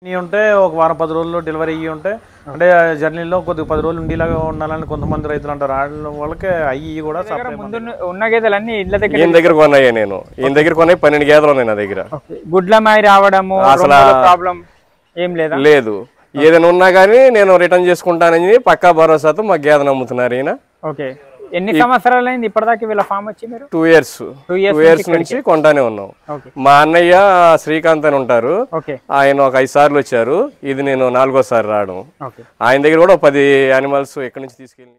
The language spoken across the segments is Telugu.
ఉంటే ఒక వారం 10 రోజుల్లో డెలివరీ అయ్యి ఉంటే అంటే జర్నీలో కొద్దిగా 10 రోజులు ఉండేలాగా ఉండాలని కొంతమంది రైతులు అంటారు. వాళ్ళకి అయ్యి కూడా ముందు ఉన్న గేదెలన్నీ ఇళ్ళ దగ్గర ఈయన దగ్గర కొన్నాయి. నేను ఈయన దగ్గర కొన్నాయి 12 గేదెలు ఉన్నాయి నా దగ్గర. గుడ్లమాయి రావడము అసలు ప్రాబ్లం ఏం లేదు. ఏదైనా ఉన్నా కానీ నేను రిటర్న్ చేసుకుంటానని పక్కా భరోసాతో మా గేదెను అమ్ముతున్నారు ఈయన. ఓకే, ఎన్ని సంవత్సరాలు అయింది ఇప్పటిదాకా వీళ్ళ ఫామ్ వచ్చి? మీరు 2 ఇయర్స్ నుంచి కొంటానే ఉన్నాం. మా అన్నయ్య శ్రీకాంత్ అని ఉంటారు, ఆయన ఒక 5 సార్లు వచ్చారు. ఇది నేను 4వ సారి రావడం. ఆయన దగ్గర కూడా 10 యానిమల్స్ ఎక్కడి నుంచి తీసుకెళ్ళి.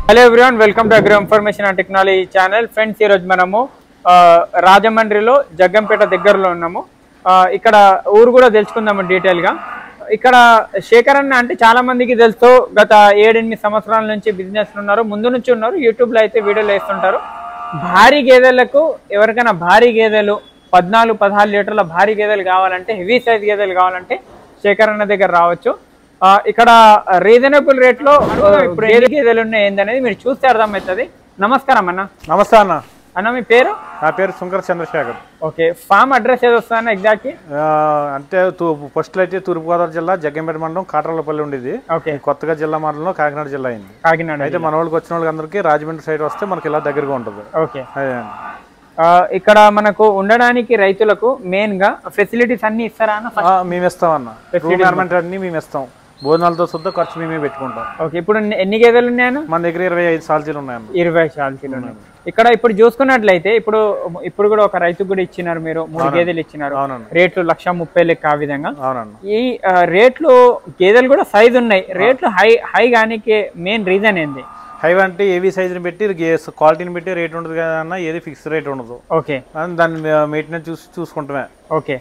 Hello everyone, welcome to agro information and technology channel. Friends, ఈరోజు మనము రాజమండ్రిలో జగ్గంపేట దగ్గరలో ఉన్నాము. ఇక్కడ ఊరు కూడా తెలుసుకుందాము డీటెయిల్గా. ఇక్కడ శేఖర్ అన్న అంటే చాలా మందికి తెలుసు, గత 7-8 సంవత్సరాల నుంచి బిజినెస్ ఉన్నారు, ముందు నుంచి ఉన్నారు. యూట్యూబ్లో అయితే వీడియోలు వేస్తుంటారు. భారీ గేదెలకు ఎవరికైనా భారీ గేదెలు 14-16 లీటర్ల భారీ గేదెలు కావాలంటే, హెవీ సైజ్ గేదెలు కావాలంటే శేఖర్ అన్న దగ్గర రావచ్చు. ఇక్కడ రీజనబుల్ రేట్ లో ఇప్పుడు ఏ గేదెలు ఉన్నాయి ఏందనేది మీరు చూస్తే అర్థమవుతుంది. నమస్కారం అన్న. నమస్తే అన్న. అన్న మీ పేరు? నా పేరు Shankara Chandrashekhar. Okay, form address ఏది వస్తుందన్న ఎగ్జాక్ట్? అంటే ఫస్ట్ అయితే తూర్పుగోదావరి జిల్లా జగ్గంపేట మండలం కాట్రాలపల్లి ఉండేది. ఓకే, కొత్తగా జిల్లా మండలంలో కాకినాడ జిల్లా అయింది. కాకినాడ అయితే మన వాళ్ళకి వచ్చిన వాళ్ళకి అందరికీ రాజమండ్రి సైడ్ వస్తే మనకి ఇలా దగ్గరగా ఉంటుంది. ఓకే, ఇక్కడ మనకు ఉండడానికి రైతులకు మెయిన్ గా ఫెసిలిటీస్ అన్ని ఇస్తారా అన్న? మేము ఇస్తాం అన్న, రూమ్ అన్ని మేము ఇస్తాం. భోజనాలతో శుద్ధ ఖర్చు మేమే పెట్టుకుంటాం. ఓకే, ఇప్పుడు ఎన్ని గేదెలు ఉన్నాయన్న? మన దగ్గర 25 సాల్చీలు ఉన్నాయన్న. 20 సాల్చీలు ఉన్నాయి. ఇక్కడ ఇప్పుడు చూసుకున్నట్లయితే ఇప్పుడు కూడా ఒక రైతుకు కూడా ఇచ్చినారు మీరు, 3 గేదెలు ఇచ్చినారు. రేట్లు 1,30,000 లెక్క ఆ విధంగా. ఈ రేట్లు గేదెలు కూడా సైజు ఉన్నాయి. రేట్లు హై గానికి మెయిన్ రీజన్ ఏంది? హై అంటే ఏవి సైజుని పెట్టి క్వాలిటీని పెట్టి రేట్ ఉండదు కదా, ఏది ఫిక్స్ రేట్ ఉండదు. ఓకే, దాన్ని మెయింటెనెన్స్ చూసుకుంటామే. ఓకే,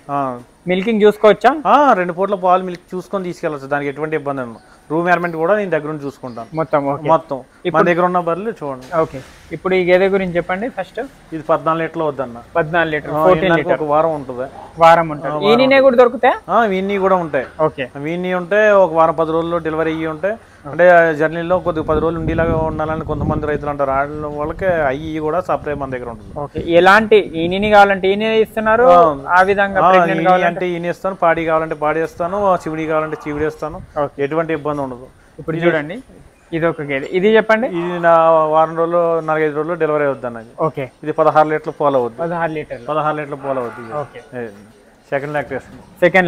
మిల్కింగ్ చూసుకోవచ్చా? 2 పూట్ల పాలు మిల్క్ చూసుకొని తీసుకెళ్ళచ్చు, దానికి ఎటువంటి ఇబ్బంది ఉండదు. రూమ్ అరేంజ్మెంట్ కూడా నేను దగ్గర నుంచి చూసుకుంటాను మొత్తం. మన దగ్గర ఉన్న బర్రెలు చూడండి. ఓకే, ఇప్పుడు ఈ గేదె గురించి చెప్పండి ఫస్ట్. ఇది 14 లీటర్లు వద్దన్న. 14 లీటర్ ఒక వారం ఉంటుంది. వారం ఉంటుంది. ఈయన కూడా దొరుకుతాయి? వీన్ని కూడా ఉంటాయి. ఓకే, వీన్ని ఉంటే ఒక వారం 10 రోజుల్లో డెలివరీ అయ్యి ఉంటే అంటే జర్నీలో కొద్దిగా 10 రోజులు ఉండేలాగా ఉండాలని కొంతమంది రైతులు అంటారు. వాళ్ళకి అయ్యి కూడా సప్లై మన దగ్గర ఉంటుంది. ఓకే, ఎలాంటి ఈయన కావాలంటే ఈయన ఇస్తున్నారు, ఆ విధంగా అంటే ఈయన ఇస్తాను, పాడి కావాలంటే పాడి ఇస్తాను, చివిడి కావాలంటే చివిడి ఇస్తాను. ఎటువంటి ఇబ్బంది ఉండదు. ఇప్పుడు చూడండి, ఇది ఒక గేదె, ఇది చెప్పండి. ఇది నా వారం రోజులు 4-5 రోజుల్లో డెలివరీ అవుద్ది అన్నది. ఓకే, ఇది 16 లీటర్లు పాలు అవుద్ది. 16 లీటర్లు పాలు అవుద్ది. Okay, second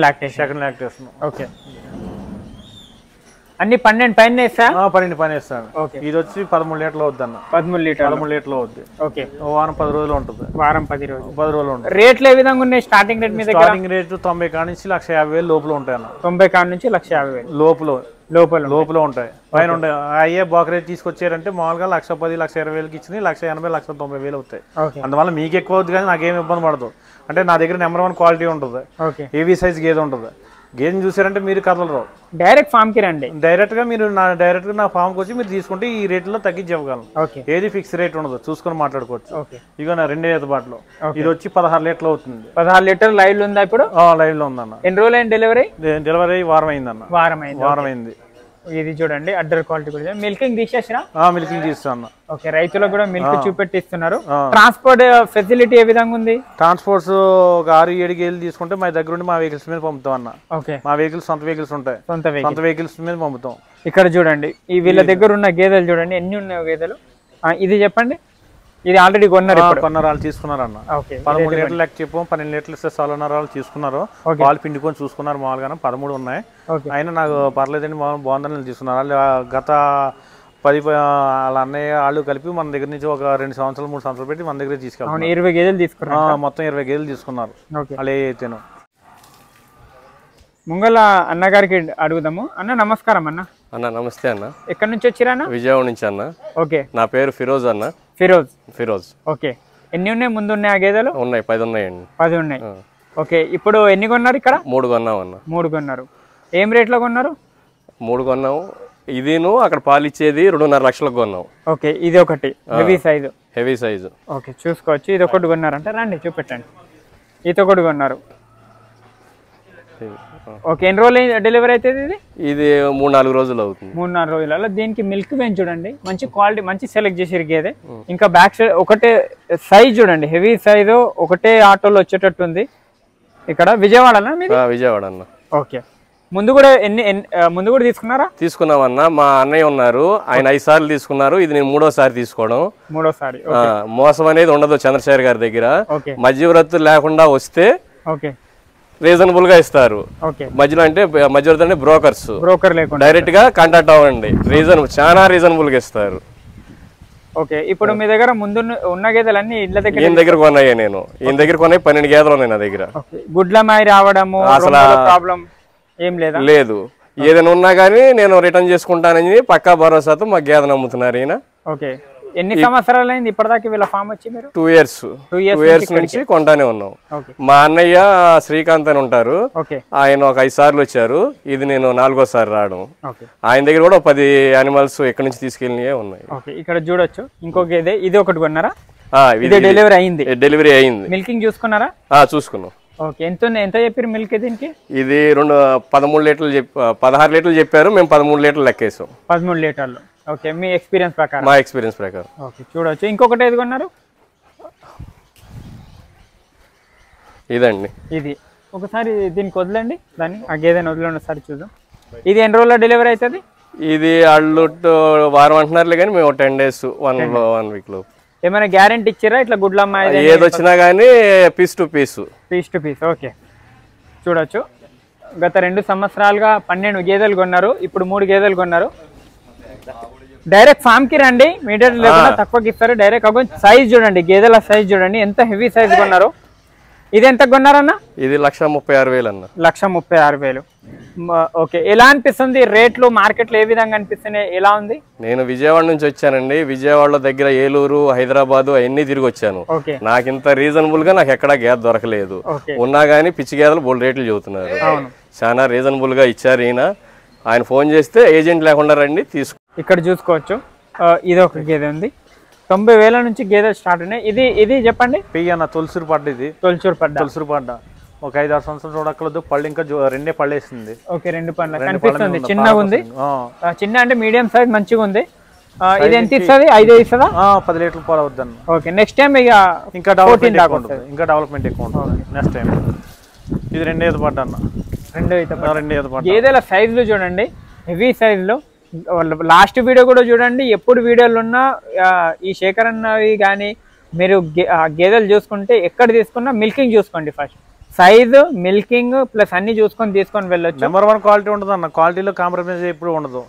lactation. ఓకే, అన్ని 12 పైన ఇస్తా? 12 పైన ఇస్తాను. ఇది వచ్చి 13 లీటర్లు అవుద్ది అన్న. 13 లీటర్లు అవుద్ది. ఓకే, వారం 10 రోజులు ఉంటుంది. వారం 10 రోజులు ఉంటుంది. రేట్లు ఏ విధంగా ఉన్నాయి? స్టార్టింగ్ రేట్ మీద? స్టార్టింగ్ రేట్ 90 కాడ నుంచి 1,50,000 లోపల ఉంటాయి అన్న. 90 కాడ నుంచి 1,50,000 లోపల ఉంటాయి. పైన ఉంటాయి. అయ్యే బాకరేట్ తీసుకొచ్చారంటే మామూలుగా 1,10,000 1,20,000 ఇచ్చి 1,80,000 1,90,000 అవుతాయి. అందువల్ల మీకు ఎక్కువ అవుతుంది కానీ నాకేం ఇబ్బంది పడదు. అంటే నా దగ్గర నెంబర్ 1 క్వాలిటీ ఉంటుంది. హెవీ సైజ్ గేదె ఉంటుంది. గేదెని చూసారంటే మీరు కదలరు. డైరెక్ట్ ఫామ్ కి రండి. డైరెక్ట్ గా నా ఫామ్ కి వచ్చి మీరు తీసుకుంటే ఈ రేట్ లో తగ్గించి ఇవ్వగలను. ఏది ఫిక్స్ రేట్ ఉండదు, చూసుకొని మాట్లాడుకోవచ్చు. ఇక నా 2 ఈత బాటలు ఇది వచ్చి 16 లీటర్లు అవుతుంది. 16 లీటర్లు లైవ్ లో ఉందా ఇప్పుడు? లైవ్ లో ఉందన్న. ఎన్ని రోజులు అయింది డెలివరీ? వారం అయిందన్న. వారం అయింది. ఇది చూడండి, అడ్డర్ క్వాలిటీ కూడా. మిల్కింగ్ తీసేసినా? మిల్కింగ్ తీస్తాను. ఓకే, రైతులకు కూడా మిల్క్ చూపెట్టిస్తున్నారు. ట్రాన్స్పోర్ట్ ఫెసిలిటీ ఏ విధంగా ఉంది? ట్రాన్స్పోర్ట్స్ ఒక 6-7 గేదెలు తీసుకుంటే మా దగ్గర ఉండి మా వెహికల్స్ మీద పంపుతాం అన్న. ఓకే, మా వెహికల్స్ సొంత వెహికల్స్ ఉంటాయి. సొంత వెహికల్స్ మీద పంపుతాం. ఇక్కడ చూడండి, ఈ వీళ్ళ దగ్గర ఉన్న గేదెలు చూడండి, ఎన్ని ఉన్నాయో గేదెలు. ఇది చెప్పండి. ఇది ఆల్రెడీ కొన్నారు వాళ్ళు తీసుకున్నారు అన్న. 13 లీటర్లు లెక్క చెప్పాం. 12 లీటర్లు ఇస్తే వాళ్ళు తీసుకున్నారు. పాలు పిండుకొని చూసుకున్నారు. మామూలుగా 13 ఉన్నాయి. అయినా నాకు పర్లేదండి, బాగుందని తీసుకున్నారు. వాళ్ళు గత 10 వాళ్ళ అన్నయ్య వాళ్ళు కలిపి మన దగ్గర నుంచి ఒక 2 సంవత్సరాలు 3 సంవత్సరాలు పెట్టి మన దగ్గర తీసుకెళ్ళారు. 20 గేదెలు తీసుకున్నారు. మొత్తం 20 గేదెలు తీసుకున్నారు. వాళ్ళు అయితేను. ముంగల అన్నగారికి అడుగుదాము. అన్న నమస్కారం. అన్న నమస్తే అన్న. ఎక్కడి నుంచి వచ్చిరా? విజయవాడ నుంచి అన్న. ఓకే, నా పేరు ఫిరోజ్ అన్న. ఫిరోజ్. ఓకే, ఎన్ని ఉన్నాయి? ముందు ఉన్నాయి ఆ గేదెలు? ఉన్నాయి, 10 ఉన్నాయండి. 10 ఉన్నాయి. ఓకే, ఇప్పుడు ఎన్ని కొన్నారు ఇక్కడ? 3 కొన్నాం అన్న. 3 కొన్నారు. ఏం రేట్ లో కొన్నారు? 3 కొన్నాము. ఇదిను అక్కడ పాలు ఇచ్చేది 2.5 లక్షలకు కొన్నాం. ఓకే, ఇది ఒకటి హెవీ సైజు. ఓకే, చూసుకోవచ్చు. ఇది ఒకటి కొన్నారంటే రండి చూపెట్టండి. ఇది ఒకటి కొన్నారు. ఓకే, ఎన్ని రోజులు డెలివరీ అవుతుంది ఇది? ఇది 3-4 రోజులు అవుతుంది. 3-4 రోజులలో. దీనికి మిల్క్ వెన్ చూడండి, మంచి క్వాలిటీ, మంచి సెలెక్ట్ చేసి గేదె. ఇంకా బ్యాక్ సైడ్ ఒకటే సైజ్ చూడండి, హెవీ సైజు, ఒకటే ఆటోలో వచ్చేటట్టు ఉంది. ఇక్కడ విజయవాడనా మీది? విజయవాడ అన్న. ఓకే, ముందు కూడా ముందు కూడా తీసుకున్నారా? తీసుకున్నామన్నా. మా అన్నయ్య ఉన్నారు, ఆయన 5 సార్లు తీసుకున్నారు. ఇది నేను 3వ సారి తీసుకోవడం. 3వ సారి. మోసం అనేది ఉండదు చంద్రశేఖర్ గారి దగ్గర. మధ్యవర్తులు లేకుండా వస్తే రీజనబుల్ గా ఇస్తారు. మధ్యలో అంటే మధ్యవర్తులు అంటే బ్రోకర్ లేకుండా డైరెక్ట్ గా కాంటాక్ట్ అవ్వండి, చాలా రీజనబుల్ గా ఇస్తారు. ఓకే, ఇప్పుడు మీ దగ్గర ముందు ఉన్న గేదెలు అన్ని ఇళ్ళ దగ్గర? ఈయన దగ్గర కొన్నాయి, నేను ఈయన దగ్గర కొన్నాయి 12 గేదెలు ఉన్నాయి నా దగ్గర. గుడ్ల మాయి రావడము అసలు ప్రాబ్లం ఏం లేదా? లేదు, ఏదైనా ఉన్నా కానీ నేను రిటర్న్ చేసుకుంటానని పక్కా భరోసాతో మా గేదెను అమ్ముతున్నారు ఈయన. ఓకే, ఎన్ని సంవత్సరాలు అయింది ఇప్పటిదాకా వీళ్ళ ఫామ్ వచ్చి? మీరు 2 ఇయర్స్ నుంచి కొంటానే ఉన్నాం. మా అన్నయ్య శ్రీకాంత్ అని ఉంటారు, ఆయన ఒక 5 సార్లు వచ్చారు. ఇది నేను 4వ సారి రావడం. ఆయన దగ్గర కూడా 10 యానిమల్స్ ఎక్కడి నుంచి తీసుకెళ్ళినవే ఉన్నాయి. ఇక్కడ చూడొచ్చు ఇంకొక గేదె, ఇది ఒకటి కొన్నారా? డెలివరీ అయింది. డెలివరీ అయింది. మిల్కింగ్ చూసుకున్నారా? చూసుకున్నాం. ఓకే, ఎంత చెప్పారు మిల్క్ దీనికి? ఇది 13 లీటర్లు 16 లీటర్లు చెప్పారు, మేము 13 లీటర్లు లెక్కేసాం. 13 లీటర్లు. ఓకే, మీ ఎక్స్పీరియన్స్ ప్రకారం? మా ఎక్స్పీరియన్స్ ప్రకారం. ఓకే, చూడొచ్చు. ఇంకొకటి ఏది కొన్నారు? ఇదండి. ఇది ఒకసారి దీనికి వదలండి, దాన్ని ఆ గేదెని వదలండి ఒకసారి చూద్దాం. ఇది ఎన్ని రోజుల్లో డెలివరీ అవుతుంది? ఇది వాళ్ళు వారం అంటున్నారులే కానీ మేము 10 days 1 week లో. ఏమైనా గ్యారెంటీ ఇచ్చారా ఇట్లా గుడ్లమ్మ? ఏది వచ్చినా కానీ పీస్ టు పీస్. ఓకే, చూడొచ్చు. గత 2 సంవత్సరాలుగా 12 గేదెలు కొన్నారు, ఇప్పుడు 3 గేదెలు కొన్నారు. డైరెక్ట్ ఫామ్ కి రండి, మీటర్ లేకుండా తక్కువకి ఇస్తారు. డైరెక్ట్ సైజ్ చూడండి, గేదెల సైజ్ చూడండి, ఎంత హెవీ సైజ్ కొన్నారు. ఇది ఎంత కొన్నారన్న? ఇది 1,36,000 అన్న. 1,36,000. ఓకే, ఎలా అనిపిస్తుంది రేట్లు మార్కెట్ లో? ఏ విధంగా అనిపిస్తున్నాయి, ఎలా ఉంది? నేను విజయవాడ నుంచి వచ్చానండి. విజయవాడలో దగ్గర ఏలూరు, హైదరాబాద్ అవన్నీ తిరిగి వచ్చాను. నాకు ఇంత రీజనబుల్ గా నాకు ఎక్కడా గేదె దొరకలేదు. ఉన్నా గానీ పిచ్చి గేదెలు బోల్ రేట్లు చెబుతున్నారు. చాలా రీజనబుల్ గా ఇచ్చారు ఈయన. ఆయన ఫోన్ చేస్తే ఏజెంట్ లేకుండా రండి తీసుకో. ఇక్కడ చూసుకోవచ్చు, ఇది ఒక గేదె ఉంది. 90,000 నుంచి గేదెలు స్టార్ట్ ఉన్నాయి. ఇది చెప్పండి. తొలసూరు పడ్డ. ఇది తొలసూరు పడ్డ ఒక 5-6 సంవత్సరాలు చూడక్కలేదు. పళ్ళు ఇంకా 2 పళ్ళేసింది. ఓకే, 2 పళ్ళు కనిపిస్తుంది. చిన్నగా ఉంది, చిన్న అంటే మీడియం సైజ్, మంచిగా ఉంది. ఇది ఎంత ఇస్తుంది? 5 ఇస్తుందా? 10 లీటర్లు పాలు అవుతుంది. ఓకే, నెక్స్ట్ టైం ఇంకా డెవలప్మెంట్ ఎక్కువ ఉంటుంది. Next time. ఇది 2 ఈత పడ్డ అన్న. 2 ఈత పడ్డ. గేదెల సైజులు చూడండి, హెవీ సైజులో. లాస్ట్ వీడియో కూడా చూడండి, ఎప్పుడు వీడియోలు ఉన్నా ఈ శేఖర్ అన్నవి కానీ మీరు గేదెలు చూసుకుంటే ఎక్కడ తీసుకున్నా మిల్కింగ్ చూసుకోండి. ఫస్ట్ సైజు, మిల్కింగ్ ప్లస్ అన్ని తీసుకొని వెళ్ళొచ్చు. నెంబర్ 1 క్వాలిటీ ఉంటుంది అన్న. క్వాలిటీలో కాంప్రమైజ్ ఎప్పుడు ఉండదు.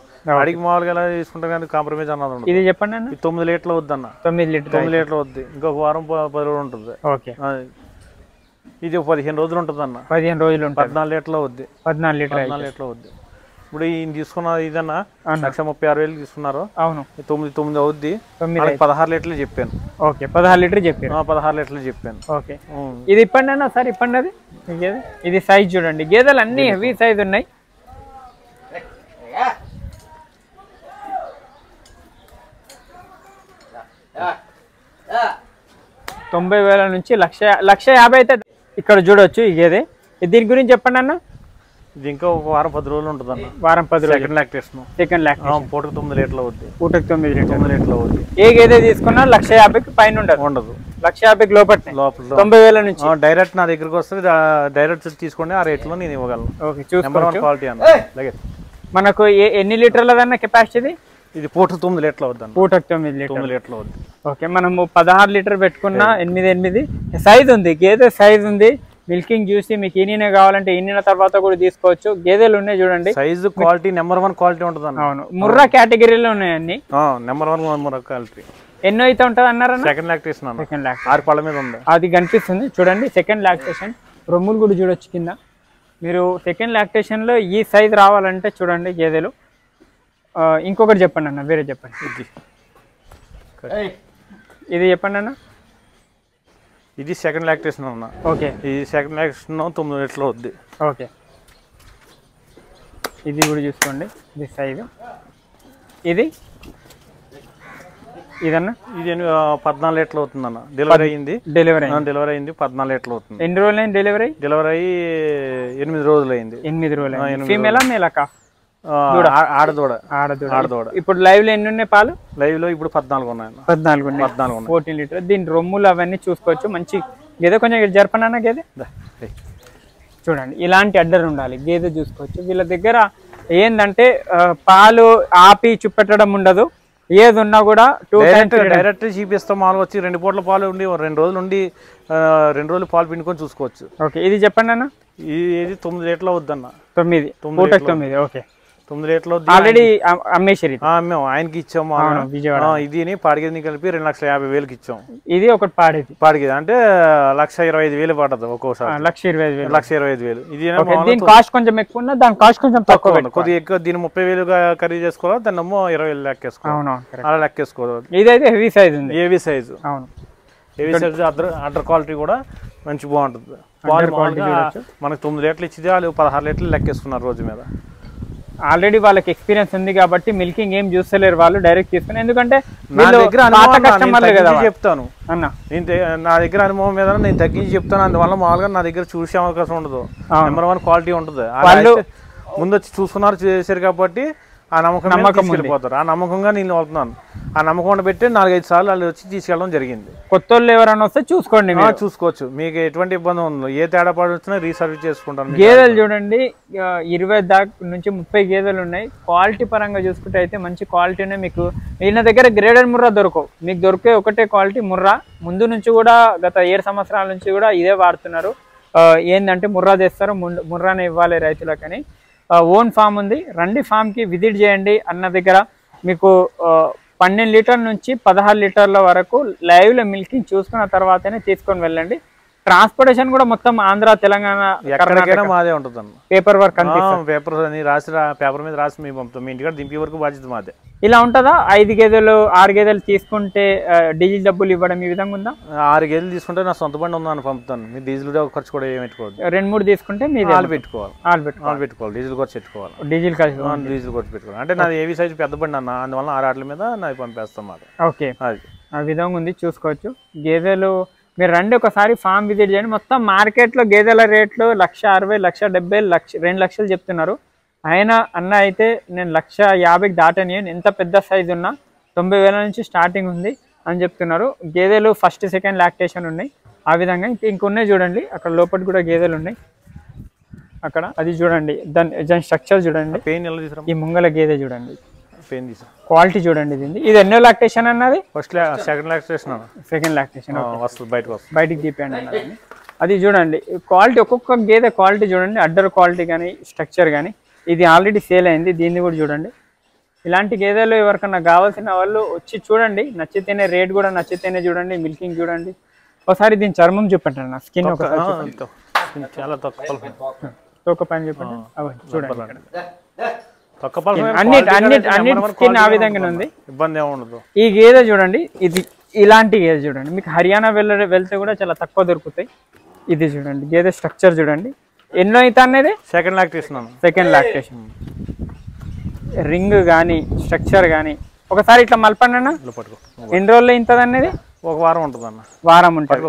అడిగి మామూలుగా ఎలా తీసుకుంటే కానీ కాంప్రమైజ్ అన్నది ఉండదు. ఇది చెప్పండి అన్న. 9 లీటర్లు వద్దు అన్న. 9 లీటర్లు వద్దు. ఇంకొక వారం 10 రోజులు ఉంటుంది. ఓకే, ఇది 15 రోజులు ఉంటుంది అన్న. 15 రోజులు. 14 లీటర్లు వద్దు. 14 లీటర్లు వద్దు. ఇప్పుడు ఈయన తీసుకున్న ఇదన్నా 1,36,000 తీసుకున్నారు. అవును, 9 అవుద్ది. 16 లీటర్లు చెప్పాను. ఓకే, 16 లీటర్లు చెప్పాను. 16 లీటర్లు చెప్పాను. ఓకే, ఇది ఇప్పండి అన్న సార్, ఇప్పండి. అది ఇది సైజ్ చూడండి, గేదెలు అన్ని హెవీ సైజ్ ఉన్నాయి. $90,000 నుంచి 1,50,000 అయితే ఇక్కడ చూడొచ్చు ఈ గేదె. దీని గురించి చెప్పండి అన్న. ఇది ఇంకా ఒక వారం 10 రోజులు ఉంటుంది అన్న. వారం 10 రోజులు. Second lactation. పూటకు 9 లీటర్లు అవుద్ది. 9 లీటర్లు అవుద్ది. ఏ గేదె తీసుకున్నా 1,50,000కి పైన ఉండదు. 1,50,000 లోపల 90,000 నుంచి డైరెక్ట్ నా దగ్గరకు వస్తుంది. డైరెక్ట్ తీసుకోండి, ఆ రేట్ లో నేను ఇవ్వగలను. ఓకే, చూసుకోండి క్వాలిటీ అన్న. మనకు ఎన్ని లీటర్లదన్న కెపాసిటీ? ఇది పూటకు 9 లీటర్లు అవుద్ది. పూటకు 9 లీటర్లు అవుద్ది. ఓకే, మనము 16 లీటర్ పెట్టుకున్నా 8 సైజ్ ఉంది. గేదె సైజ్ ఉంది. మిల్కింగ్ చూసి మీకు ఈనినే కావాలంటే ఈనిన తర్వాత కూడా తీసుకోవచ్చు. గేదెలు ఉన్నాయి చూడండి, సైజు క్వాలిటీ నెంబర్ 1 క్వాలిటీ ఉంటుంది అన్న. అవును, ముర్రా కేటగిరీలో ఉన్నాయి అన్ని. Number 1 Murrah quality. ఎన్నో అయితే ఉంటుంది అన్నారా? Second lactation. 6 పళ్ళ మీద ఉంది. అది కనిపిస్తుంది చూడండి, సెకండ్ లాక్టేషన్. రొమ్ములు కూడా చూడొచ్చు కింద. మీరు సెకండ్ లాక్టేషన్ లో ఈ సైజ్ రావాలంటే చూడండి గేదెలు. ఇంకొకటి చెప్పండి అన్న, వేరే చెప్పండి. ఇది చెప్పండి అన్న. ఇది సెకండ్ లాక్టేషన్ అన్న. ఓకే, ఇది సెకండ్ లాక్టేషన్ 9 లీటర్లు అవుద్ది. ఓకే, ఇది కూడా చూసుకోండి, ఇది సైజు. ఇది ఇదన్నా ఇది 14 లీటర్లు అవుతుందన్న. డెలివరీ అయింది 14 లీటర్లు అవుతుంది. ఎన్ని రోజులు అయింది డెలివరీ? డెలివరీ అయ్యి 8 రోజులు అయింది. 8 రోజులు. ఫీమేలా మేలకా? ఆడదూడ. ఇప్పుడు లైవ్ లో ఎన్ని ఉన్నాయి పాలు? లైవ్ లో ఇప్పుడు 14 ఉన్నాయి. 14 లీటర్. దీని రొమ్ములు అవన్నీ చూసుకోవచ్చు. మంచి గేదె, కొంచెం జరపనన్నా గేదె చూడండి. ఇలాంటి అడ్డర్ ఉండాలి గేదె చూసుకోవచ్చు. వీళ్ళ దగ్గర ఏంటంటే పాలు ఆపి చూపెట్టడం ఉండదు. ఏది ఉన్నా కూడా డైరెక్ట్ చూపిస్తాం. మాలు వచ్చి 2 పూట్ల పాలు ఉండి 2 రోజులు ఉండి 2 రోజులు పాలు పిండుకొని చూసుకోవచ్చు. ఓకే, ఇది చెప్పండి అన్న. ఇది 9 లీటర్లు అవుద్దన్న. 9. ఓకే, 9 లీటర్లు ఆల్రెడీ అమ్మేసారు. మేము ఆయనకి ఇచ్చాము. ఇది పాడిగేది కలిపి 2,50,000 ఇచ్చాం. ఇది ఒకటి పాడిగేది అంటే 1,25,000 పడుతుంది ఒక్కోసారి. 1,25,000. ఇది కాస్ట్ కొంచెం ఎక్కువ ఉన్నా దాని కాస్ట్ కొంచెం తక్కువ. కొద్దిగా ఎక్కువ. దీన్ని 30,000 ఖరీదు చేసుకోవాలి, దాన్ని 20,000 లెక్కేసుకోవాలి. అలా లెక్కేసుకోవాలి. ఇదైతే హెవీ సైజ్ ఉంది. Heavy size. అవును, హెవీ సైజ్. అడ్డర్ క్వాలిటీ కూడా మంచి బాగుంటుంది. మనకు 9 లీటర్లు ఇచ్చింది, వాళ్ళు 16 లీటర్లు లెక్కేసుకున్నారు రోజు మీద. ఆల్రెడీ వాళ్ళకి ఎక్స్పీరియన్స్ ఉంది కాబట్టి మిల్కింగ్ ఏం చూస్తలేరు వాళ్ళు, డైరెక్ట్ తీసుకుని. ఎందుకంటే చెప్తాను అన్న, నా దగ్గర అనుభవం మీద నేను తగ్గించి చెప్తాను. అందువల్ల మామూలుగా నా దగ్గర చూసే అవకాశం ఉండదు. నెంబర్ 1 క్వాలిటీ ఉంటుంది. వాళ్ళు ముందు వచ్చి చూసుకున్నారు, చేశారు కాబట్టి ఆ నమ్మకం వెళ్ళిపోతారు. ఆ నమ్మకంగా నేను వెళ్తున్నాను. ఆ నమ్మకం పెట్టి 4-5 సార్లు వాళ్ళు వచ్చి తీసుకెళ్ళడం జరిగింది. కొత్త వాళ్ళు ఎవరైనా వస్తే చూసుకోండి, చూసుకోవచ్చు. మీకు ఎటువంటి ఇబ్బంది ఉండదు. ఏ తేడా పడి వచ్చినా రీసర్వీస్ చేసుకుంటాను. గేదెలు చూడండి, 20 దాకా నుంచి 30 గేదెలు ఉన్నాయి. క్వాలిటీ పరంగా చూసుకుంటే అయితే మంచి క్వాలిటీనే. మీకు ఈయన దగ్గర గ్రేడెడ్ ముర్రా దొరకవు. మీకు దొరికే ఒకటే క్వాలిటీ ముర్రా. ముందు నుంచి కూడా గత 7 సంవత్సరాల నుంచి కూడా ఇదే వాడుతున్నారు. ఏంటంటే ముర్రా తెస్తారు, ముర్రానే ఇవ్వాలి రైతులకని. ఓన్ ఫామ్ ఉంది. రండి ఫామ్కి విజిట్ చేయండి. అన్న దగ్గర మీకు 12 లీటర్ల నుంచి 16 లీటర్ల వరకు లైవ్లో మిల్కింగ్ చూసుకున్న తర్వాతనే తీసుకొని వెళ్ళండి. ట్రాన్స్పోర్టేషన్ కూడా మొత్తం ఆంధ్ర, తెలంగాణ ఎక్కడికైనా మాదే ఉంటుంది. పేపర్ వర్క్ పేపర్ మీద రాసి మేము పంపుతాం. మీ ఇంటికాడ దింపే వరకు బాధ్యత మాదే. ఇలా ఉంటుందా? 5 గేదెలు 6 గేదెలు తీసుకుంటే డీజిల్ డబ్బులు ఇవ్వడం ఈ విధంగా ఉందా? 6 గేదెలు తీసుకుంటే నా సొంత బండి ఉందని పంపుతాను. మీ డీజిల్ ఖర్చు కూడా ఏమి పెట్టుకోవద్దు. 2-3 తీసుకుంటే మీరు ఆలు పెట్టుకోవాలి. డీజిల్ ఖర్చు పెట్టుకోవాలి. డీజిల్ ఖర్చు పెట్టుకోవాలి. అంటే నాది ఏవి సైజు పెద్ద బండి అన్న, అందువల్ల 6 ఆటల మీద నాది పంపేస్తాం మాట. ఓకే, ఆ విధంగా ఉంది. చూసుకోవచ్చు గేదెలు. మీరు రండి ఒకసారి ఫామ్ విజిట్ చేయండి. మొత్తం మార్కెట్లో గేదెల రేట్లు 1,60,000, 1,70,000, 2 లక్షలు చెప్తున్నారు. అన్న అయితే నేను 1,50,000 దాటని. ఎంత పెద్ద సైజు ఉన్నా 90,000 నుంచి స్టార్టింగ్ ఉంది అని చెప్తున్నారు. గేదెలు ఫస్ట్, సెకండ్ లాక్టేషన్ ఉన్నాయి. ఆ విధంగా ఇంకొన్నాయి చూడండి. అక్కడ లోపల కూడా గేదెలు ఉన్నాయి. అక్కడ అది చూడండి, దాని స్ట్రక్చర్ చూడండి. ఈ ముంగల గేదె చూడండి, క్వాలిటీ చూడండి. ఇది ఎన్నో లాక్టేషన్ అన్నది? సెకండ్ లాక్టేషన్ బయటికి తీపండి అన్నది. అది చూడండి క్వాలిటీ, ఒక్కొక్క గేదె క్వాలిటీ చూడండి. అడ్డర్ క్వాలిటీ కానీ, స్ట్రక్చర్ కానీ. ఇది ఆల్రెడీ సేల్ అయింది. దీన్ని కూడా చూడండి. ఇలాంటి గేదెలు ఎవరికన్నా కావాల్సిన వాళ్ళు వచ్చి చూడండి. నచ్చితేనే, రేట్ కూడా నచ్చితేనే చూడండి. మిల్కింగ్ చూడండి. ఒకసారి దీని చర్మం చూపెట్టండి. నా స్కిన్ చాలా తోక పైన చూపెట్టండి. చూడండి, స్కిన్ ఆ విధంగా ఉంది. ఇబ్బంది ఏమి ఉండదు. ఈ గేదె చూడండి, ఇది ఇలాంటి గేదె చూడండి. మీకు హర్యానా వెళ్తే కూడా చాలా తక్కువ దొరుకుతాయి. ఇది చూడండి, గేదె స్ట్రక్చర్ చూడండి. ఎన్నో అయితే అనేది? Second lactation. రింగ్ కానీ, స్ట్రక్చర్ కానీ. ఒకసారి ఇట్లా మలపండి అన్న. ఎన్ని రోజుల్లో ఇంతది అనేది? 1 వారం ఉంటుంది అన్న. వారం ఉంటుంది.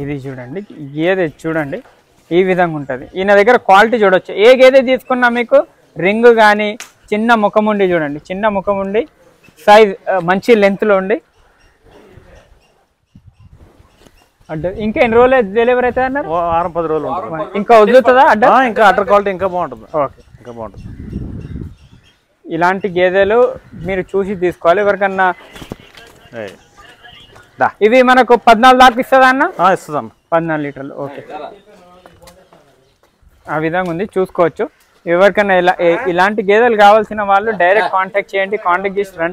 ఇది చూడండి, గేదె చూడండి ఈ విధంగా ఉంటుంది. ఈయన దగ్గర క్వాలిటీ చూడొచ్చు. ఏ గేదె తీసుకున్నా మీకు రింగ్ కానీ, చిన్న ముఖం ఉండి చూడండి, చిన్న ముఖం ఉండి, సైజ్ మంచి లెంత్లో ఉండి. ఇంకా ఎన్ని రోజులు డెలివరీ అవుతుంది అన్నారు? 10 రోజులు. ఇంకా వదులుతుందా అడ్డ? ఇంకా అడ్డర్ క్వాలిటీ ఇంకా బాగుంటుంది. ఓకే, ఇంకా బాగుంటుంది. ఇలాంటి గేదెలు మీరు చూసి తీసుకోవాలి. ఎవరికన్నా ఇవి మనకు 14 దాకా ఇస్తుందా అన్న? ఇస్తుందన్న. 14 లీటర్లు. ఓకే, ఆ విధంగా ఉంది. చూసుకోవచ్చు. ఎవరికైనా ఇలాంటి గేదెలు కావాల్సిన వాళ్ళు డైరెక్ట్ కాంటాక్ట్ చేయండి. కాంటాక్ట్ చేసి రండి.